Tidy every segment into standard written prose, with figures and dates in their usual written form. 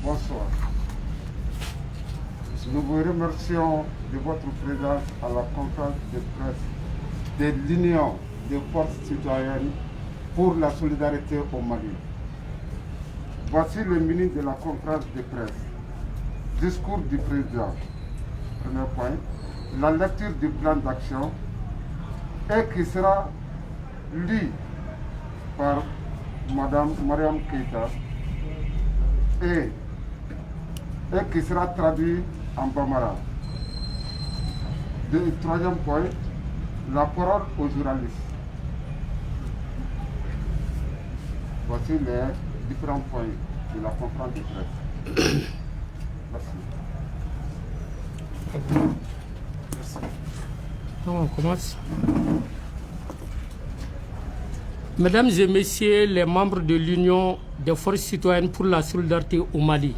Bonsoir. Nous vous remercions de votre présence à la conférence de presse de l'Union des forces citoyennes pour la solidarité au Mali. Voici le minute de la conférence de presse. Discours du président. Premier point, la lecture du plan d'action et qui sera lu par Madame Mariam Keïta et qui sera traduit en Bambara. Troisième point, la parole aux journalistes. Voici les différents points de la conférence de presse. Merci. On commence. Mesdames et Messieurs les membres de l'Union des forces citoyennes pour la solidarité au Mali,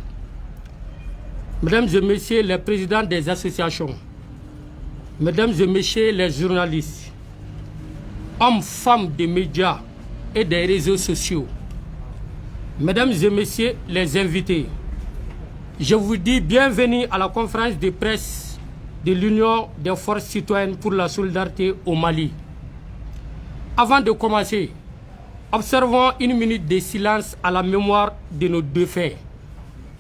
Mesdames et Messieurs les présidents des associations, Mesdames et Messieurs les journalistes, hommes, femmes des médias et des réseaux sociaux, Mesdames et Messieurs les invités, je vous dis bienvenue à la conférence de presse de l'Union des forces citoyennes pour la solidarité au Mali. Avant de commencer, observons une minute de silence à la mémoire de nos défunts,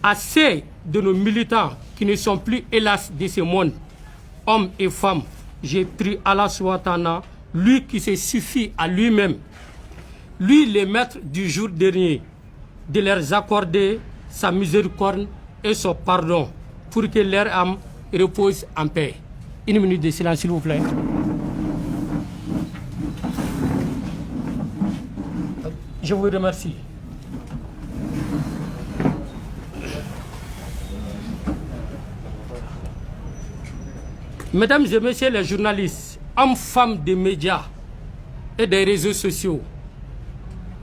à ceux de nos militants qui ne sont plus hélas de ce monde, hommes et femmes. J'ai pris Allah Subhanahu, lui qui se suffit à lui-même, lui le maître du jour dernier, de leur accorder sa miséricorde et son pardon pour que leur âme repose en paix. Une minute de silence, s'il vous plaît. Je vous remercie. Mesdames et Messieurs les journalistes, hommes, femmes des médias et des réseaux sociaux,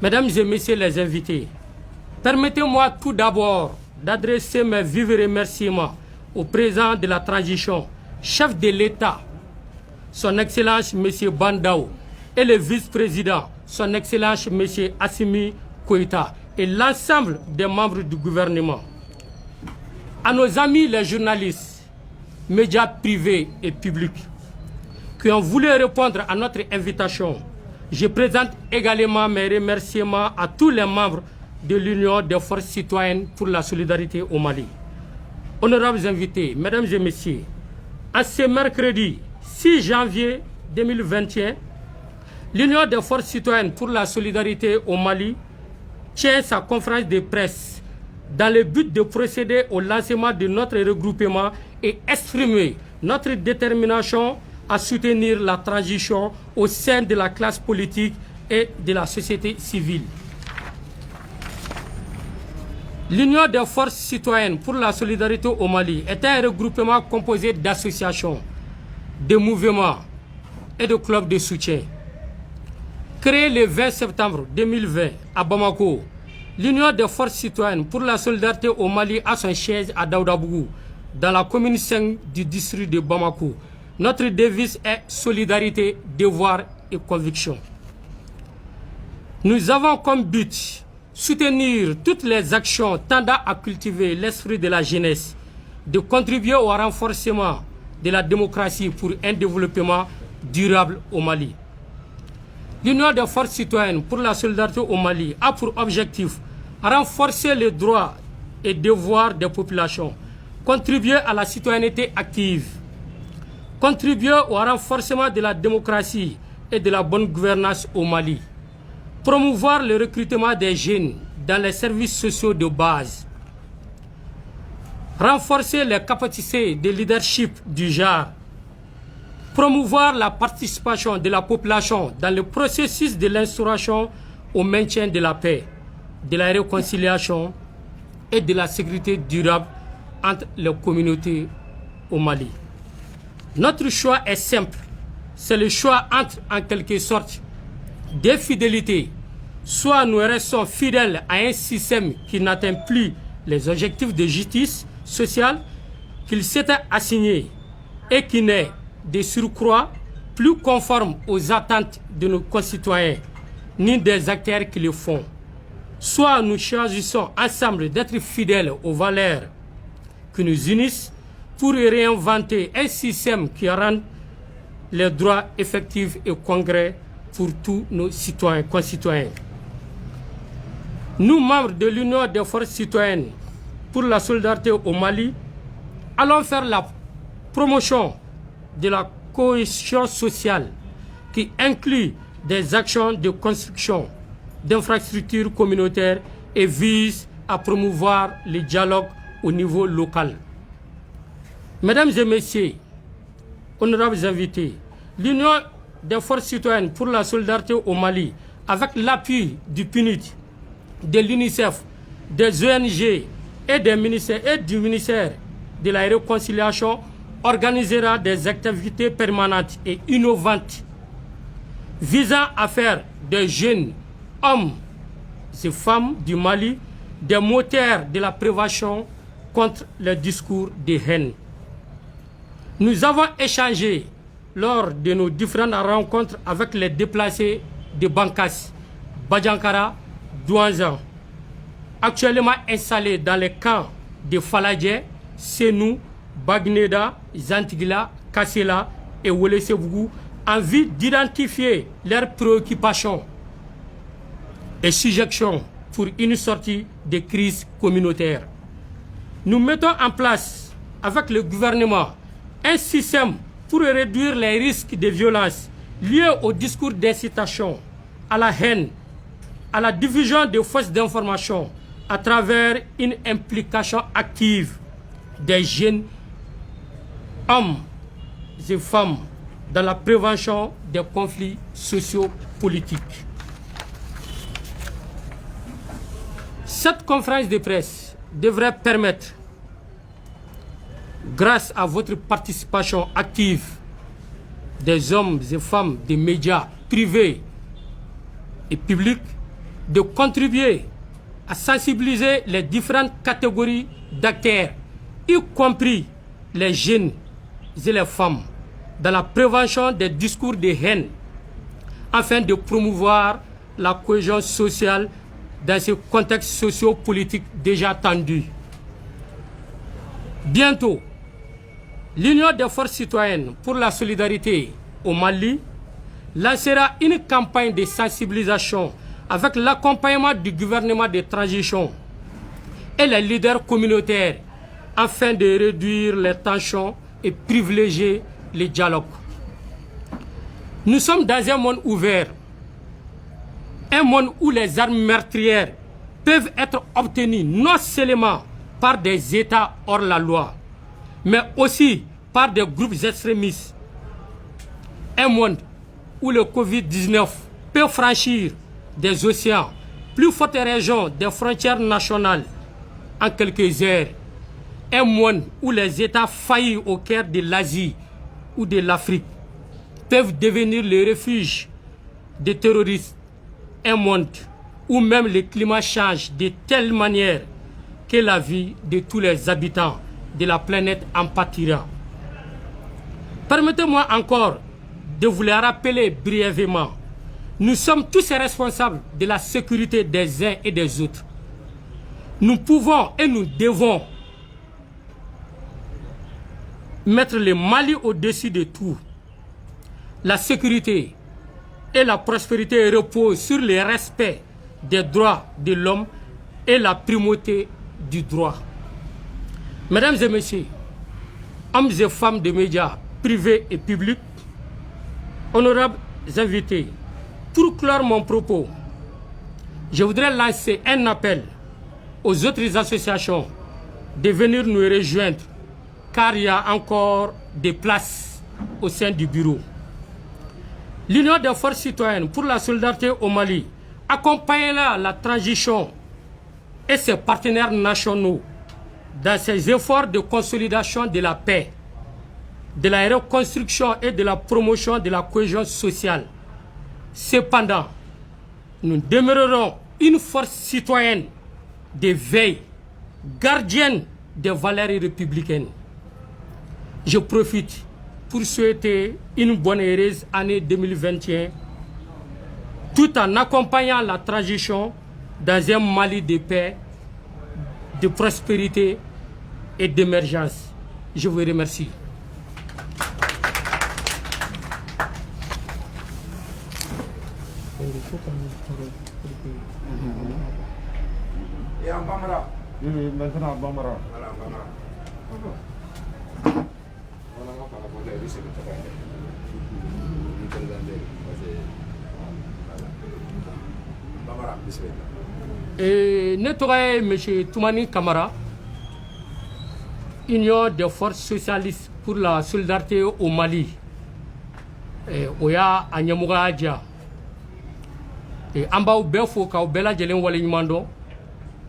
Mesdames et Messieurs les invités, permettez-moi tout d'abord d'adresser mes vifs remerciements au président de la transition, chef de l'État, son Excellence M. Bandao, et le vice-président, son Excellence M. Assimi Koïta, et l'ensemble des membres du gouvernement. À nos amis les journalistes, médias privés et publics, qui ont voulu répondre à notre invitation, je présente également mes remerciements à tous les membres de l'Union des forces citoyennes pour la solidarité au Mali. Honorables invités, Mesdames et Messieurs, à ce mercredi 6 janvier 2021, l'Union des forces citoyennes pour la solidarité au Mali tient sa conférence de presse dans le but de procéder au lancement de notre regroupement et exprimer notre détermination à soutenir la transition au sein de la classe politique et de la société civile. L'Union des forces citoyennes pour la solidarité au Mali est un regroupement composé d'associations, de mouvements et de clubs de soutien. Créé le 20 septembre 2020 à Bamako, l'Union des forces citoyennes pour la solidarité au Mali a son siège à Daoudabougou, dans la commune 5 du district de Bamako. Notre devise est solidarité, devoir et conviction. Nous avons comme but soutenir toutes les actions tendant à cultiver l'esprit de la jeunesse, de contribuer au renforcement de la démocratie pour un développement durable au Mali. L'Union des forces citoyennes pour la solidarité au Mali a pour objectif renforcer les droits et devoirs des populations, contribuer à la citoyenneté active, contribuer au renforcement de la démocratie et de la bonne gouvernance au Mali, promouvoir le recrutement des jeunes dans les services sociaux de base, renforcer les capacités de leadership du genre, promouvoir la participation de la population dans le processus de l'instauration au maintien de la paix, de la réconciliation et de la sécurité durable entre les communautés au Mali. Notre choix est simple, c'est le choix entre, en quelque sorte, des fidélités. Soit nous restons fidèles à un système qui n'atteint plus les objectifs de justice sociale qu'il s'était assigné et qui n'est de surcroît plus conforme aux attentes de nos concitoyens ni des acteurs qui le font. soit nous choisissons ensemble d'être fidèles aux valeurs qui nous unissent pour réinventer un système qui rende les droits effectifs et concrets pour tous nos concitoyens. Nous, membres de l'Union des forces citoyennes pour la solidarité au Mali, allons faire la promotion de la cohésion sociale qui inclut des actions de construction d'infrastructures communautaires et vise à promouvoir le dialogue au niveau local. Mesdames et messieurs, honorables invités, l'Union des forces citoyennes pour la solidarité au Mali, avec l'appui du PNUD, de l'UNICEF, des ONG et du ministère de la Réconciliation, organisera des activités permanentes et innovantes visant à faire des jeunes hommes et femmes du Mali des moteurs de la prévention contre le discours de haine. Nous avons échangé lors de nos différentes rencontres avec les déplacés de Bankas, Badjankara, Douanzan, actuellement installés dans les camps de Faladje, Senou, Bagneda, Zantigla, Kassela et Wolesebougou, en vue d'identifier leurs préoccupations et sujections pour une sortie de crise communautaire. Nous mettons en place avec le gouvernement un système pour réduire les risques de violence liés au discours d'incitation, à la haine, à la diffusion de fausses informations à travers une implication active des jeunes hommes et femmes dans la prévention des conflits socio-politiques. Cette conférence de presse devrait permettre, grâce à votre participation active des hommes et femmes des médias privés et publics, de contribuer à sensibiliser les différentes catégories d'acteurs, y compris les jeunes et les femmes, dans la prévention des discours de haine, afin de promouvoir la cohésion sociale dans ce contexte socio-politique déjà tendu. Bientôt, l'Union des forces citoyennes pour la solidarité au Mali lancera une campagne de sensibilisation avec l'accompagnement du gouvernement de transition et les leaders communautaires afin de réduire les tensions et privilégier le dialogue. Nous sommes dans un monde ouvert, un monde où les armes meurtrières peuvent être obtenues non seulement par des États hors la loi, mais aussi par des groupes extrémistes. Un monde où le Covid-19 peut franchir des océans, plus fortes régions des frontières nationales en quelques heures. Un monde où les États faillis au cœur de l'Asie ou de l'Afrique peuvent devenir le refuge des terroristes. Un monde où même le climat change de telle manière que la vie de tous les habitants de la planète en pâtira. Permettez-moi encore de vous le rappeler brièvement. Nous sommes tous responsables de la sécurité des uns et des autres. Nous pouvons et nous devons mettre le Mali au-dessus de tout. La sécurité et la prospérité reposent sur le respect des droits de l'homme et la primauté du droit. Mesdames et messieurs, hommes et femmes de médias privés et publics, honorables invités, pour clore mon propos, je voudrais lancer un appel aux autres associations de venir nous rejoindre, car il y a encore des places au sein du bureau. L'Union des forces citoyennes pour la solidarité au Mali accompagnera la transition et ses partenaires nationaux dans ses efforts de consolidation de la paix, de la reconstruction et de la promotion de la cohésion sociale. Cependant, nous demeurerons une force citoyenne de veille, gardienne des valeurs républicaines. Je profite pour souhaiter une bonne et heureuse année 2021, tout en accompagnant la transition dans un Mali de paix, de prospérité et d'émergence. Je vous remercie. Et en Bambara. Oui, maintenant en Bambara. Voilà, en Bambara. Et notre M. Toumani Kamara, Union des forces socialistes pour la solidarité au Mali. Oya Anyamoura Adja. Et en bas au Befo, quand Bella Djelen Walimando,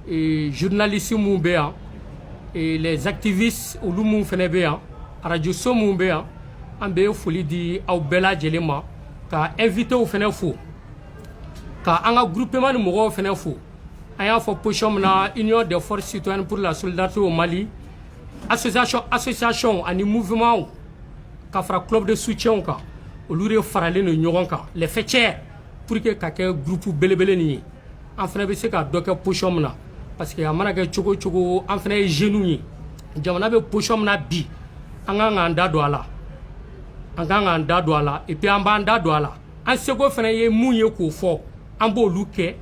et journalistes Moubéa, et les activistes au Loumou Fenebéa, Radio So Moubéa, en Béo Fouli di au Bella Djelema, qu'a invité au Fenefou, qu'a un groupement de Mouro au Fenefou, ayant fait pochon na Union des forces citoyennes pour la solidarité au Mali, association, un mouvement, qu'a fait club de soutien, au Louré Faralé, les fêtières, pour que quelqu'un groupe belebele ni en fait be se ka doke pochom na parce que amana ke chogo chogo en fait genou ni jamana be pochom na bi anga nganda do ala anga nganda do ala et puis amba nda do ala en sego fene ye munye ko fo ambo luke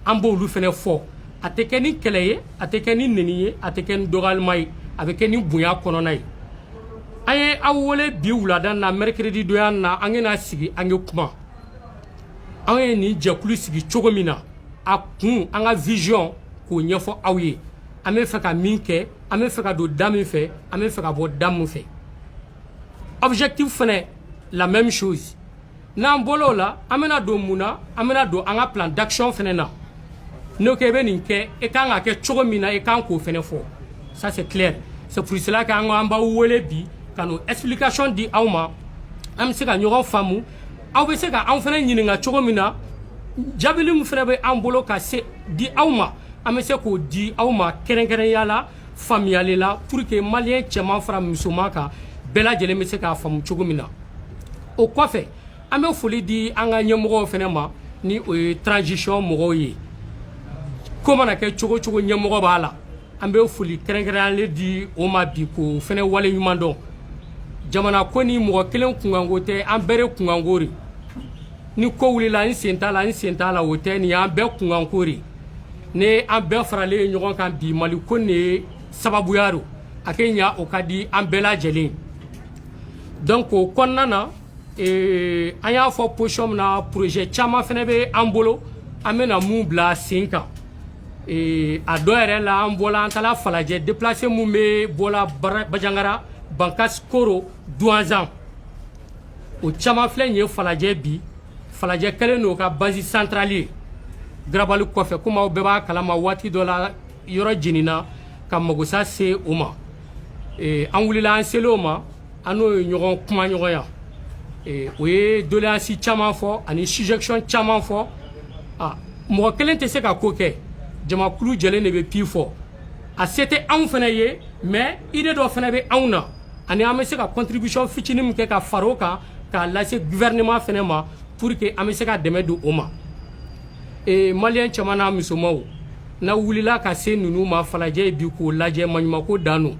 ambo lu fene fo ateke ni keleye ateke ni neniye ateke ni dogal mai avec ni bunya kononai aye awole bi wulada na mercredi do yan na angena sigi ange kuma an ye ni jɛkulu sigi cogo min na a kun an ka vision k'o ɲɛfɔ aw ye an bɛ fɛ ka min kɛ an bɛ fɛ ka don da min fɛ an bɛ fɛ ka bɔ da min fɛ objectif fɛnɛ la même chose n'an bɔra o la an bɛna don mun na an bɛna don an ka plan d'action fɛnɛ na n'o kɛ i bɛ nin kɛ i kan ka kɛ cogo min na i kan k'o fɛnɛ fɔ ça c'est clair c'est pour cela que an b'aw wele bi ka n'o explication di aw ma an bɛ se ka ɲɔgɔn faamu aw bɛ se ka anw fɛnɛ ɲininka cogo min na jabili min fɛnɛ bɛ an bolo ka se di aw ma an bɛ se k'o di aw ma kɛrɛnkɛrɛnya la faamuyali la pour que maliyɛn cɛman fara musoman kan bɛɛ lajɛlen bɛ se k'a faamu cogo min na o kɔfɛ an bɛ foli di an ka ɲɛmɔgɔw fɛnɛ ma ni o ye transition mɔgɔw ye ko mana kɛ cogo cogo ɲɛmɔgɔ b'a la an bɛ foli kɛrɛnkɛrɛnyalen di o ma bi k'o fɛnɛ waleɲuman dɔn jamana ko ni mɔgɔ kelen kunkanko tɛ an bɛɛ de kunkanko de ni ko wulila n sen t'a la o tɛ nin y'an bɛɛ kunkanko de ni an bɛɛ faralen ɲɔgɔn kan bi mali ko nin ye sababuya do a kɛ ɲa o ka di an bɛɛ lajɛlen donc o kɔnɔna na an y'a fɔ position min na projet caman fɛnɛ bɛ an bolo an bɛna mun bila sen kan a dɔ yɛrɛ la an bɔla an taara falajɛ déplacé mun bɛ bɔla bajangara Bankas Koro Douanzan o caman filɛ nin ye falajɛ bi falajɛ kɛlen n'o ka base centrale ye garabali kɔfɛ komi aw bɛɛ b'a kalama waati dɔ la yɔrɔ jenina ka magosa se o ma an wulila an selen o ma an n'o ye ɲɔgɔn kuma ɲɔgɔnya o ye doléance caman fɔ ani suggestion caman fɔ mɔgɔ kelen tɛ se ka ko kɛ jamakulu jɛlen de bɛ pi fɔ a se tɛ anw fɛnɛ ye mais idée dɔ fɛnɛ bɛ anw na ani an bɛ se ka contribution fitinin min kɛ ka fara o kan k'a lase gouvernement fɛnɛ ma pour que an bɛ se ka dɛmɛ don o ma maliyɛn caman n'a musomanw n'a wulila ka se ninnu ma falajɛ bi k'o lajɛ maɲumako dan don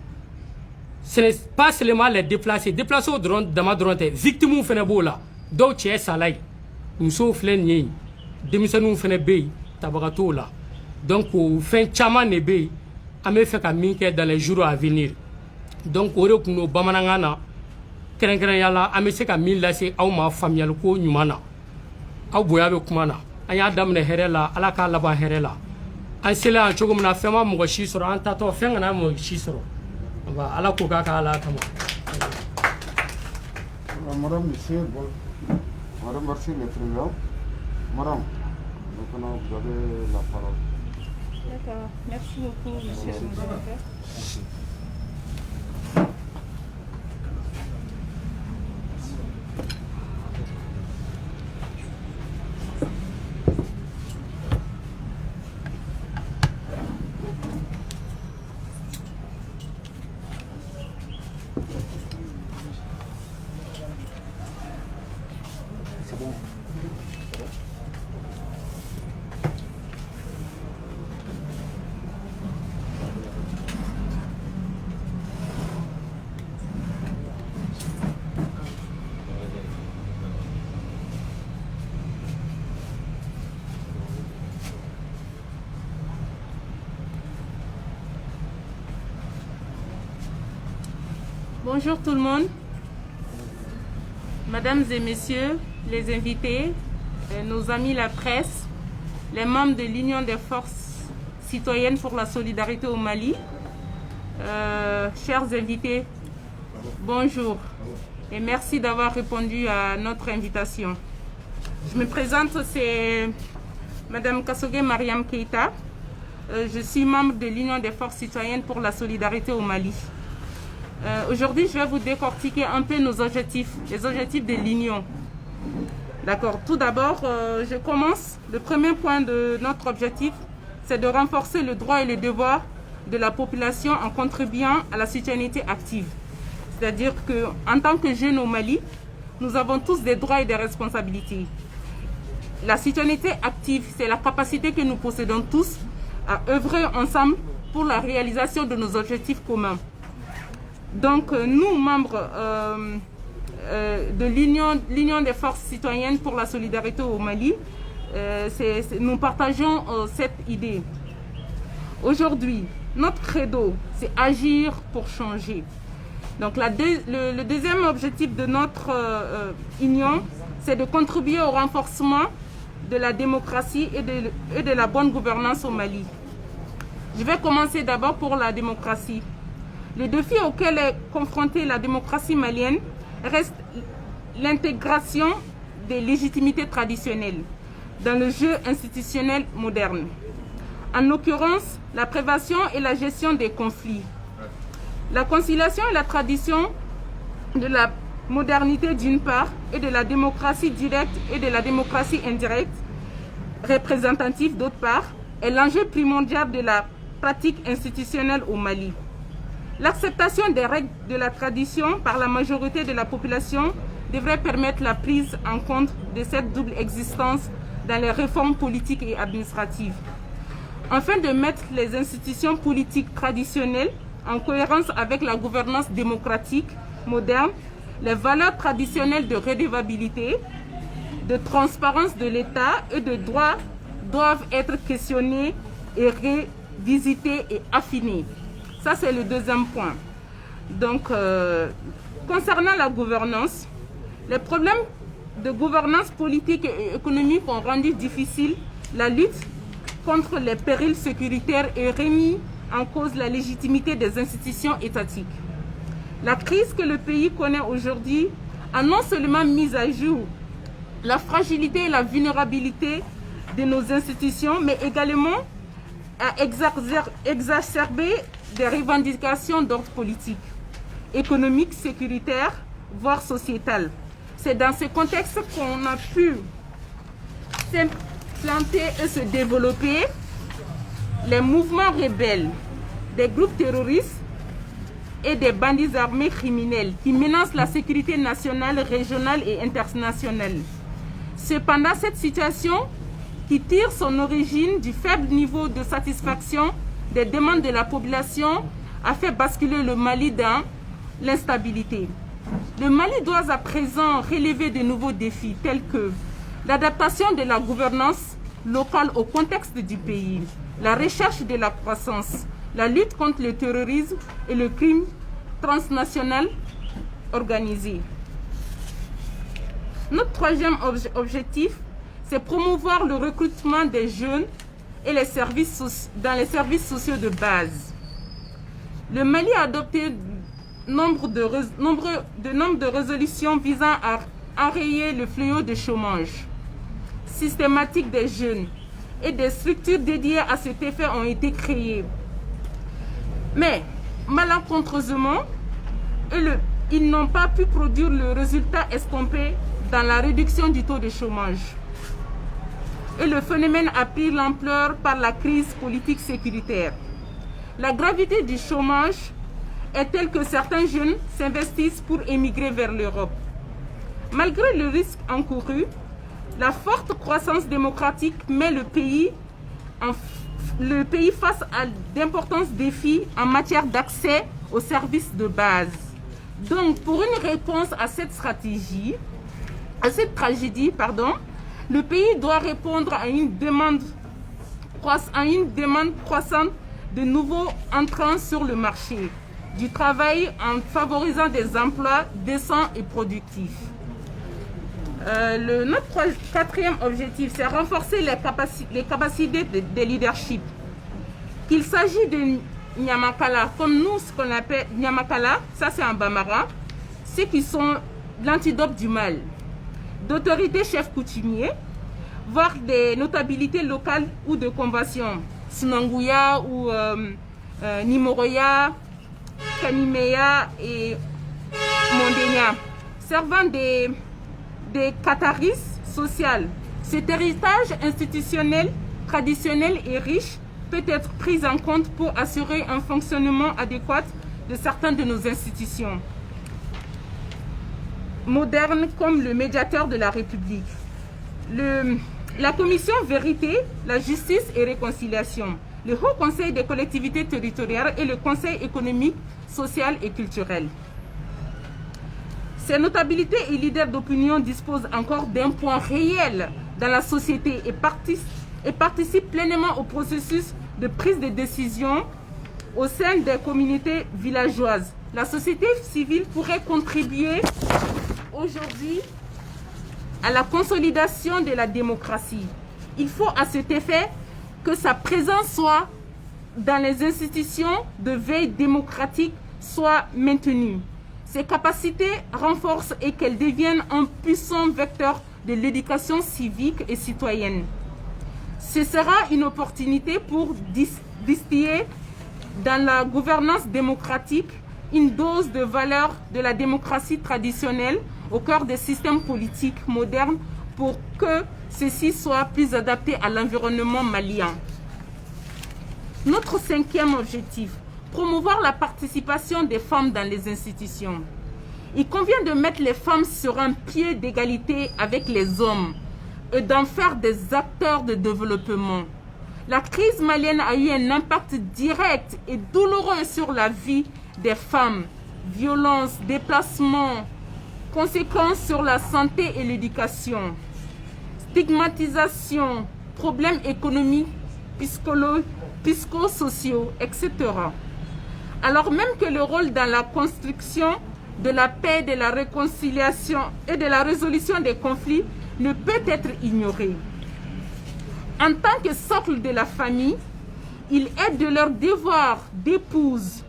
ce n'est pas seulement les déplacés dɔrɔn dama dɔrɔn tɛ victimes fɛnɛ b'o la dɔw cɛ sala ye musow filɛ nin ye denmisɛnninw fɛnɛ bɛ yen tabaga t'o la donc o fɛn caman de bɛ yen an bɛ fɛ ka min kɛ dans les jours à venir donc o de kun do bamanankan na kɛrɛnkɛrɛnya la an bɛ se ka min lase aw ma faamuyaliko ɲuman na aw bonya bɛ kuma na an y'a daminɛ hɛrɛ la ala k'a laban hɛrɛ la an selen yan cogo min na fɛn ma mɔgɔ si sɔrɔ an tatɔ fɛn kana mɔgɔ si sɔrɔ ala ko k'a ka ala kama. Madame, monsieur, bon, on remercie le président. Madame, maintenant vous avez la parole. D'accord, merci beaucoup, monsieur le modérateur. Bonjour tout le monde. Mesdames et messieurs, les invités, nos amis la presse, les membres de l'Union des forces citoyennes pour la solidarité au Mali, chers invités, bonjour et merci d'avoir répondu à notre invitation. Je me présente, c'est Madame Kassogué Mariam Keïta. Je suis membre de l'Union des forces citoyennes pour la solidarité au Mali. Aujourd'hui, je vais vous décortiquer un peu nos objectifs, les objectifs de l'Union. D'accord. Tout d'abord, je commence. Le premier point de notre objectif, c'est de renforcer le droit et le devoir de la population en contribuant à la citoyenneté active. C'est-à-dire qu'en tant que jeunes au Mali, nous avons tous des droits et des responsabilités. La citoyenneté active, c'est la capacité que nous possédons tous à œuvrer ensemble pour la réalisation de nos objectifs communs. Donc, nous, membres de l'Union des forces citoyennes pour la solidarité au Mali, nous partageons cette idée. Aujourd'hui, notre credo, c'est agir pour changer. Donc, le deuxième objectif de notre union, c'est de contribuer au renforcement de la démocratie et de la bonne gouvernance au Mali. Je vais commencer d'abord pour la démocratie. Le défi auquel est confrontée la démocratie malienne reste l'intégration des légitimités traditionnelles dans le jeu institutionnel moderne. En l'occurrence, la prévention et la gestion des conflits. La conciliation et la tradition de la modernité d'une part et de la démocratie directe et de la démocratie indirecte représentative d'autre part est l'enjeu primordial de la pratique institutionnelle au Mali. L'acceptation des règles de la tradition par la majorité de la population devrait permettre la prise en compte de cette double existence dans les réformes politiques et administratives. Afin de mettre les institutions politiques traditionnelles en cohérence avec la gouvernance démocratique moderne, les valeurs traditionnelles de redevabilité, de transparence de l'État et de droit doivent être questionnées et révisitées et affinées. Ça, c'est le deuxième point. Donc, concernant la gouvernance, les problèmes de gouvernance politique et économique ont rendu difficile la lutte contre les périls sécuritaires et remis en cause la légitimité des institutions étatiques. La crise que le pays connaît aujourd'hui a non seulement mis à jour la fragilité et la vulnérabilité de nos institutions, mais également a exacerbé des revendications d'ordre politique, économique, sécuritaire, voire sociétal. C'est dans ce contexte qu'on a pu s'implanter et se développer les mouvements rebelles, des groupes terroristes et des bandits armés criminels qui menacent la sécurité nationale, régionale et internationale. Cependant, cette situation qui tire son origine du faible niveau de satisfaction des demandes de la population a fait basculer le Mali dans l'instabilité. Le Mali doit à présent relever de nouveaux défis tels que l'adaptation de la gouvernance locale au contexte du pays, la recherche de la croissance, la lutte contre le terrorisme et le crime transnational organisé. Notre troisième objectif, c'est promouvoir le recrutement des jeunes et dans les services sociaux de base. Le Mali a adopté nombre de résolutions visant à enrayer le fléau de chômage systématique des jeunes et des structures dédiées à cet effet ont été créées. Mais, malencontreusement, ils n'ont pas pu produire le résultat escompté dans la réduction du taux de chômage. Et le phénomène a pris l'ampleur par la crise politique sécuritaire. La gravité du chômage est telle que certains jeunes s'investissent pour émigrer vers l'Europe. Malgré le risque encouru, la forte croissance démocratique met le pays face à d'importants défis en matière d'accès aux services de base. Donc, pour une réponse à cette tragédie, le pays doit répondre à une demande croissante de nouveaux entrants sur le marché. du travail en favorisant des emplois décents et productifs. Notre quatrième objectif, c'est renforcer les capacités de leadership. Qu'il s'agit de Nyamakala, comme nous, ce qu'on appelle Nyamakala, ça c'est en Bambara, ceux qui sont l'antidote du mal, d'autorités chefs coutumiers, voire des notabilités locales ou de convention, Sinanguya ou Nimoroya, Kanimeya et Mondenia, servant des catharistes sociales. Cet héritage institutionnel, traditionnel et riche peut être pris en compte pour assurer un fonctionnement adéquat de certaines de nos institutions modernes comme le médiateur de la République, la commission Vérité, la justice et réconciliation, le Haut Conseil des collectivités territoriales et le Conseil économique, social et culturel. Ces notabilités et leaders d'opinion disposent encore d'un poids réel dans la société et participent pleinement au processus de prise de décision au sein des communautés villageoises. La société civile pourrait contribuer aujourd'hui à la consolidation de la démocratie. Il faut à cet effet que sa présence soit dans les institutions de veille démocratique soit maintenue. Ses capacités renforcent et qu'elles deviennent un puissant vecteur de l'éducation civique et citoyenne. Ce sera une opportunité pour distiller dans la gouvernance démocratique une dose de valeur de la démocratie traditionnelle au cœur des systèmes politiques modernes pour que ceux-ci soient plus adaptés à l'environnement malien. Notre cinquième objectif, promouvoir la participation des femmes dans les institutions. Il convient de mettre les femmes sur un pied d'égalité avec les hommes et d'en faire des acteurs de développement. La crise malienne a eu un impact direct et douloureux sur la vie des femmes. Violences, déplacements, conséquences sur la santé et l'éducation, stigmatisation, problèmes économiques, psychosociaux, etc. Alors même que le rôle dans la construction de la paix, de la réconciliation et de la résolution des conflits ne peut être ignoré. En tant que socle de la famille, il est de leur devoir d'épouse,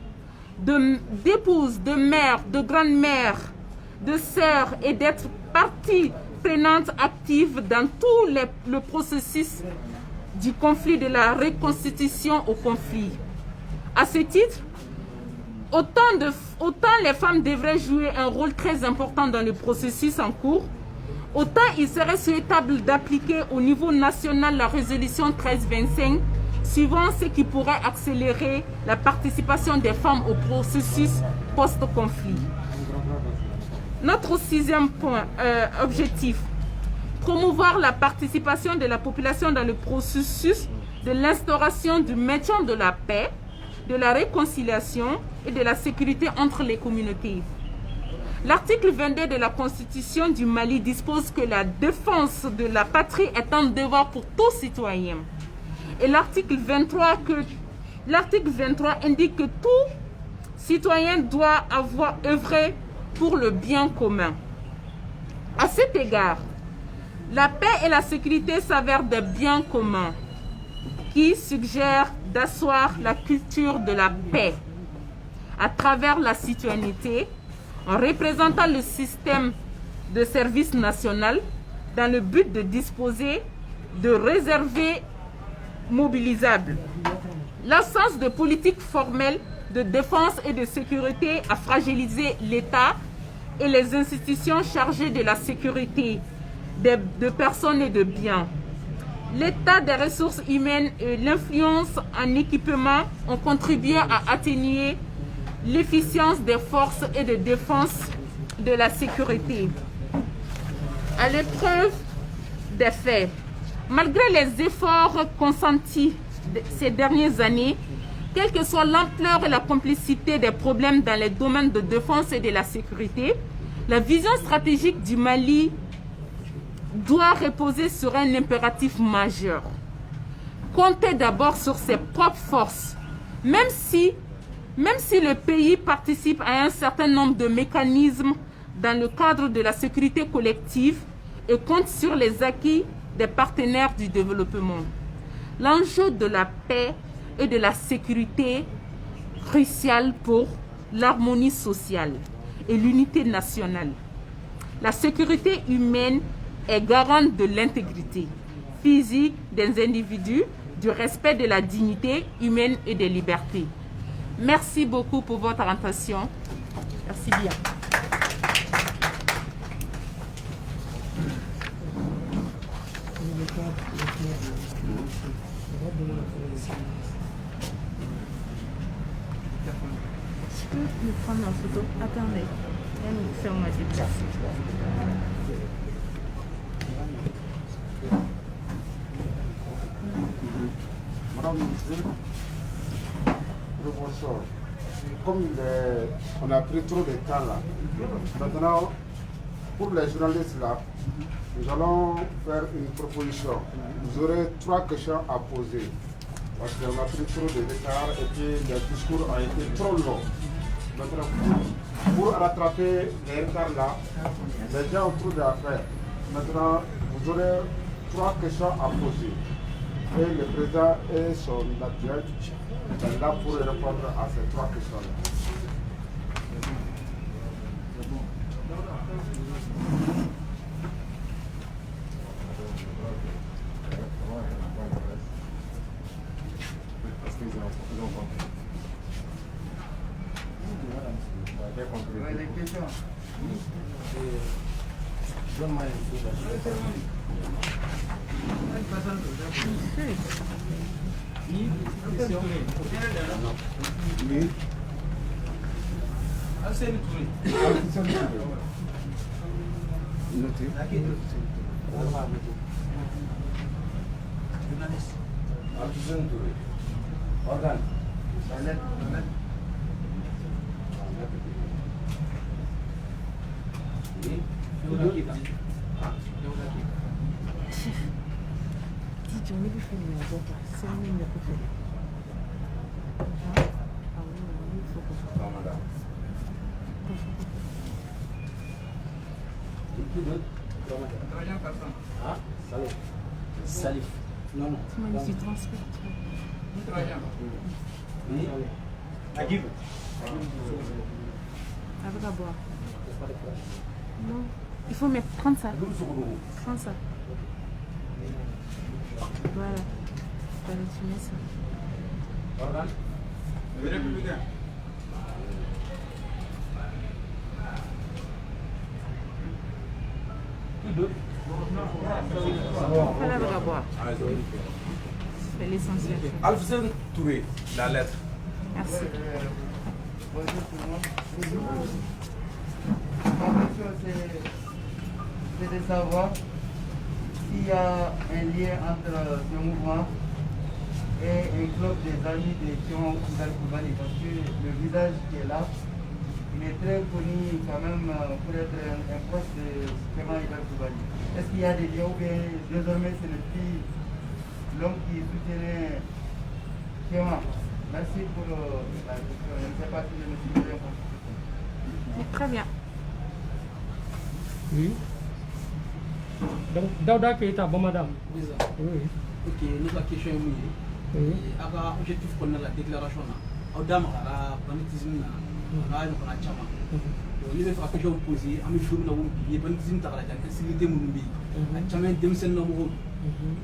de mère, de grand-mère, de sœur et d'être partie prenante active dans tout le processus du conflit, de la reconstitution au conflit. À ce titre, autant les femmes devraient jouer un rôle très important dans le processus en cours, autant il serait souhaitable d'appliquer au niveau national la résolution 1325, suivant ce qui pourrait accélérer la participation des femmes au processus post-conflit. Notre sixième objectif, promouvoir la participation de la population dans le processus de l'instauration du maintien de la paix, de la réconciliation et de la sécurité entre les communautés. L'article 22 de la Constitution du Mali dispose que la défense de la patrie est un devoir pour tout citoyen. Et l'article 23 indique que tout citoyen doit avoir œuvré pour le bien commun. À cet égard, la paix et la sécurité s'avèrent des biens communs qui suggèrent d'asseoir la culture de la paix à travers la citoyenneté en représentant le système de service national dans le but de disposer de réserves mobilisables. L'absence de politique formelle de défense et de sécurité a fragilisé l'État et les institutions chargées de la sécurité de personnes et de biens. L'état des ressources humaines et l'influence en équipement ont contribué à atténuer l'efficience des forces et de défense de la sécurité. À l'épreuve des faits, malgré les efforts consentis ces dernières années, quelle que soit l'ampleur et la complexité des problèmes dans les domaines de défense et de la sécurité, la vision stratégique du Mali doit reposer sur un impératif majeur. Compter d'abord sur ses propres forces, même si Même si le pays participe à un certain nombre de mécanismes dans le cadre de la sécurité collective et compte sur les acquis des partenaires du développement, l'enjeu de la paix et de la sécurité crucial pour l'harmonie sociale et l'unité nationale. La sécurité humaine est garante de l'intégrité physique des individus, du respect de la dignité humaine et des libertés. Merci beaucoup pour votre attention. Merci bien. Je peux me prendre en photo? Attendez, je vais me faire ma déplacement. Madame le professeur, comme on a pris trop de temps là, maintenant, pour les journalistes là, nous allons faire une proposition. Vous aurez 3 questions à poser. Parce qu'on a pris trop de retard et puis les discours ont été trop longs. Maintenant, pour rattraper les retards là, les gens ont trop d'affaires. Maintenant, vous aurez 3 questions à poser. Et le président et son adjoint sont là pour répondre à ces 3 questions-là. Les questions. Salif. Non, non. Je transfère. Oui. Agib. Avec à boire. Non. Il faut me prendre ça. Prends ça. Voilà. Voilà, tu mets ça. Voilà, avec à boire. C'est l'essentiel. Alfred Touré, la lettre. Merci. Bonjour tout le monde. Ma question c'est de savoir s'il y a un lien entre ce mouvement et un club des amis de Thion Oudal Koubani, parce que le visage qui est là, il est très connu quand même pour être un proche de Thion Oudal Koubani. Est-ce qu'il y a des liens ou bien désormais c'est le petit, l'homme qui soutenait Thion? Merci pour la question. Je ne sais pas si je me suis bien compris. Très bien. Oui. Donc, Daouda Keita, bon madame. Oui. Oui. Ok, nous la question est mouillée. Oui. Aga objectif qu'on a la déclaration là. Audama la banditisme là. Aga nous on a chama. Donc nous devons faire question poser. Ami jour na wumbi. Le banditisme ta la insécurité mumbi. A chama demsen na mo.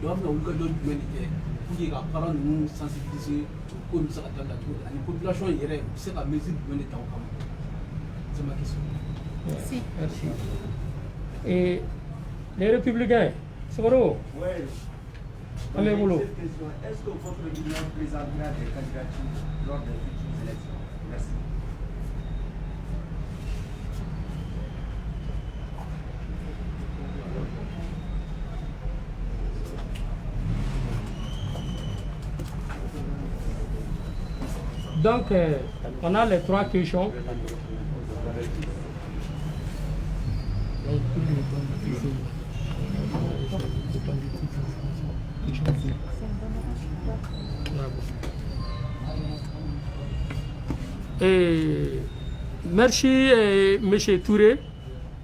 Donc na wulka do humanité. Pour que la parole nous sensibiliser comme ça dans la tour. La population irait c'est la mesure de l'État au Cameroun. C'est ma question. Merci. Merci. Et les républicains, c'est vrai? Oui. Allez, boulot. Cette question, est-ce que votre union présentera des candidatures lors des futures élections? Merci. Donc, on a les 3 questions. Merci, M. Touré,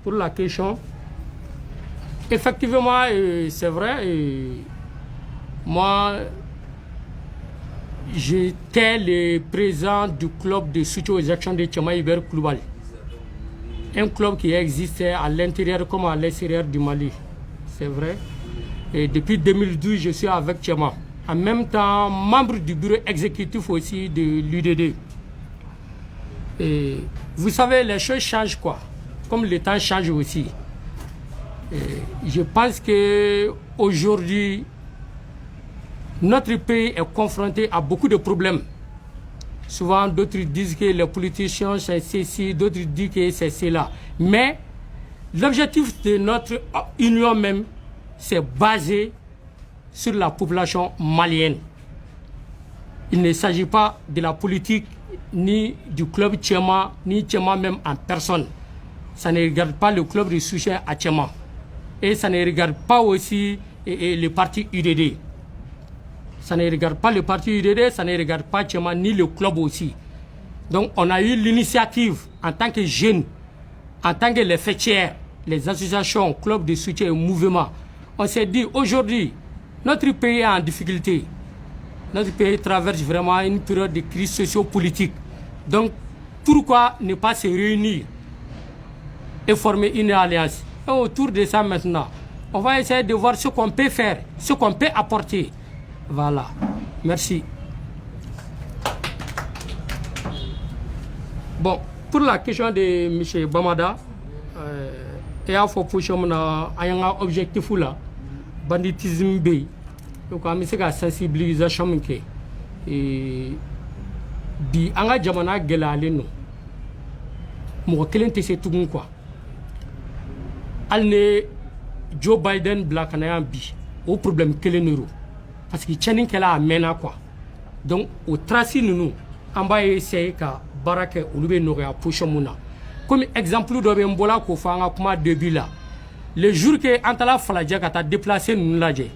pour la question. Effectivement, c'est vrai. Moi, j'étais le président du club de soutien aux actions de Tchema Iber Koulibaly. Un club qui existait à l'intérieur comme à l'extérieur du Mali. C'est vrai. Et depuis 2012, je suis avec Tchema. En même temps, membre du bureau exécutif aussi de l'UDD. Et vous savez, les choses changent quoi. Comme le temps change aussi. Et je pense qu'aujourd'hui, notre pays est confronté à beaucoup de problèmes. Souvent, d'autres disent que les politiciens, c'est ceci, d'autres disent que c'est cela. Mais l'objectif de notre union même, c'est basé sur la population malienne. Il ne s'agit pas de la politique, ni du club Tchema, ni Tchema même en personne. Ça ne regarde pas le club de soutien à Tchema. Et ça ne regarde pas aussi le parti UDD. Ça ne regarde pas le parti UDD, ça ne regarde pas Tchema, ni le club aussi. Donc on a eu l'initiative en tant que jeunes, en tant que les fêtières, les associations, clubs de soutien et mouvements. On s'est dit aujourd'hui, notre pays est en difficulté. Notre pays traverse vraiment une période de crise socio-politique. Donc pourquoi ne pas se réunir et former une alliance? Et autour de ça maintenant, on va essayer de voir ce qu'on peut faire, ce qu'on peut apporter. Voilà. Merci. Bon, pour la question de M. Bamada, il y a un objectif là, banditisme B. Donc, on a une sensibilisation qui bi anga jamana gelale no mo kelente se tugun quoi. Alne Joe Biden black na bi au problème kelenero. Parce que Tchanin kela amena quoi. Donc au traci nous on va essayer ka baraka ulube no ya position muna. Comme exemple do be mbola ko fanga kuma début là. Le jour que antala falaja ka ta déplacer nous laje.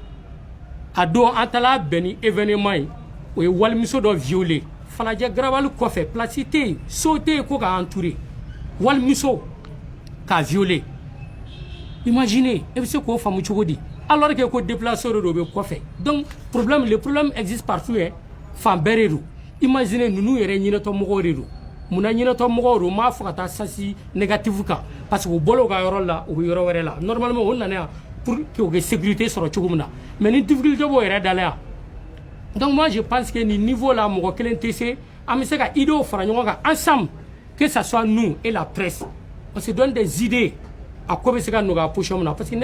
Ado antala beni événement o walmiso do violer. Falaja graval ko fait placité sauter ko ka entourer. Walmiso ka violer. Imaginez, et c'est quoi femme chogodi. Alors que ko déplacer do be ko fait. Donc le problème existe partout hein. Fam bereru. Imaginez nous yere nyina to mogoreru. Muna nyina to mogoro ma fukata sasi négatif ka parce que bolo ga yoro la o yoro were la. Normalement on na pour que la sécurité soit chogumna. Mais ni difficulté bo yere dalea. Donc moi je pense que ni niveau là mo kelen tc amiseka ido faranyo ga ensemble que ça soit nous et la presse. On se donne des idées à quoi c'est qu'on a parce que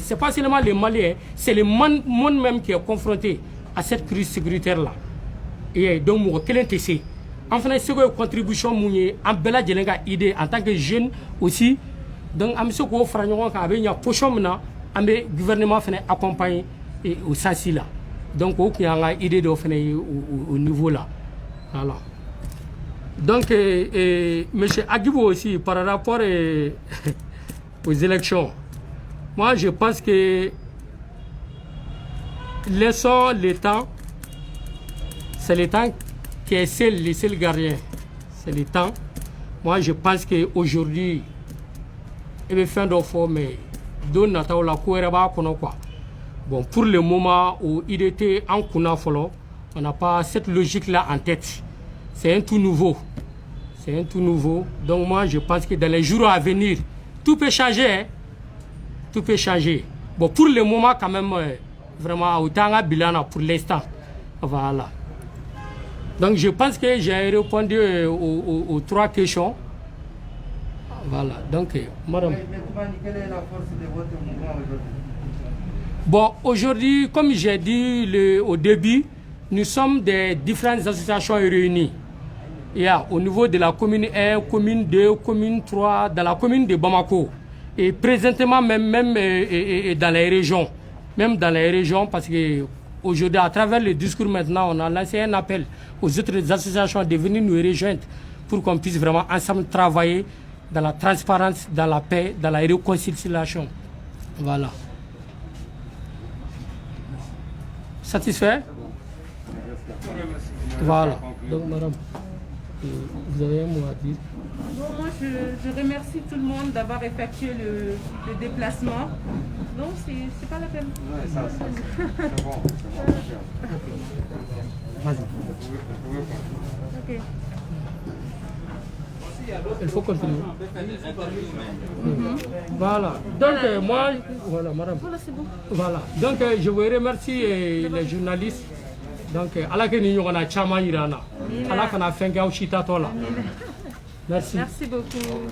c'est pas seulement les Maliens, c'est le monde même qui est confronté à cette crise sécuritaire là. Et donc mo kelen tc enfin c'est une contribution mounier en bella jelenga idée en tant que jeune aussi. Donc amiseko faranyo ga abenya pochomna ambe gouvernement fene accompagner au sasi là. Donc il y a une idée de faire au niveau là. Voilà. Donc M. Agibou aussi par rapport aux élections, moi je pense que laissons le temps, c'est le temps qui est le seul gardien, c'est le temps. Moi je pense qu'aujourd'hui, il y a fin d'offre, mais donne la quoi. Bon, pour le moment où il était en Kuna Folo, on n'a pas cette logique-là en tête. C'est un tout nouveau. C'est un tout nouveau. Donc moi, je pense que dans les jours à venir, tout peut changer. Hein? Tout peut changer. Bon, pour le moment, quand même, vraiment, autant à bilan pour l'instant. Voilà. Donc je pense que j'ai répondu aux trois questions. Voilà. Donc, madame. Mais quelle est la force de votre mouvement aujourd'hui? Bon, aujourd'hui, comme j'ai dit au début, nous sommes des différentes associations réunies. Il y a au niveau de la commune 1, commune 2, commune 3, dans la commune de Bamako. Et présentement, même dans les régions. Même dans les régions, parce que aujourd'hui, à travers le discours maintenant, on a lancé un appel aux autres associations de venir nous rejoindre pour qu'on puisse vraiment ensemble travailler dans la transparence, dans la paix, dans la réconciliation. Voilà. Satisfait? Voilà. Donc, madame. Vous avez un mot à dire? Bon, moi, je remercie tout le monde d'avoir effectué le déplacement. Non, c'est pas la peine. Ouais, ça, c'est bon. Vas-y. Ok. Il faut continuer. Voilà. Donc, moi, voilà, madame. Voilà, c'est bon. Voilà. Donc, je vous remercie les journalistes. Donc, ala ke ni ɲɔgɔnna caman yira an na. Ala kana fɛn kɛ aw si tatɔ la. Merci. Merci beaucoup.